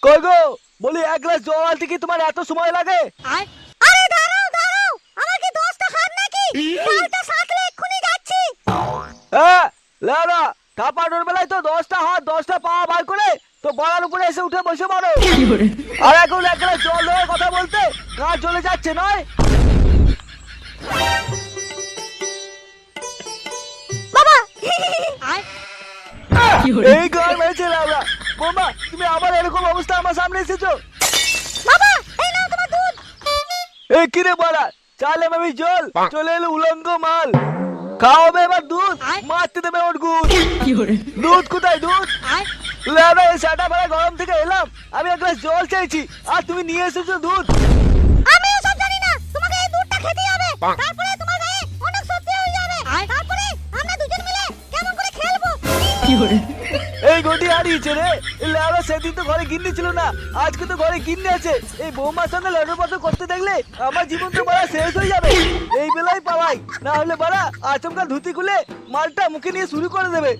কই গো, বলি এক গ্লাস জল আনতে কি তোমার এত সময় লাগে? আরে দাঁড়াও দাঁড়াও, আমার কি দোষটা খান নাকি? জলটা সাথলে এক্ষুনি যাচ্ছি। হ্যাঁ লাউরা, কাপানোর বেলায় তো 10টা হাত 10টা পা বার করে তো বলার উপরে এসে উঠে বসে পড়ো। আর এখন এক গ্লাস জল দেওয়ার কথা বলতে কাজ চলে যাচ্ছে নয়? বাবা এই গান মেরেছে লাউরা। বোমা, তুমি আবার এরকম অবস্থা আমার সামনে এসেছো? বাবা, এই নাও তোমার দুধ। এ কি রে বলা, চালে আমি জল চলে এলো উলঙ্গ মাল। খাওয়াবে এবার দুধ, মারতে দেবে ওর গুড়। দুধ কোথায় দুধ? লাউরা, এই সাটা বেলা গরম থেকে এলাম, আমি এক গ্লাস জল চাইছি আর তুমি নিয়ে এসেছো দুধ। আমি ওসব জানি না, তোমাকে এই দুধটা খেতে হবে, তারপরে তোমার গায়ে অনেক শক্তি হয়ে যাবে, তারপরে আমরা দুজন মিলে কেমন করে খেলবো। এই গটি হারিয়েছে রে। লাউরা, সেদিন তো ঘরে গিন্নি ছিল না, আজকে তো ঘরে গিন্নি আছে। এই বৌমার সঙ্গে লড়পট করতে দেখলে আমার জীবন তো বড় শেষ হয়ে যাবে। এই বেলায় পালাই, না হলে বড়া আচমকা ধুতি খুলে মালটা মুখে নিয়ে শুরু করে দেবে।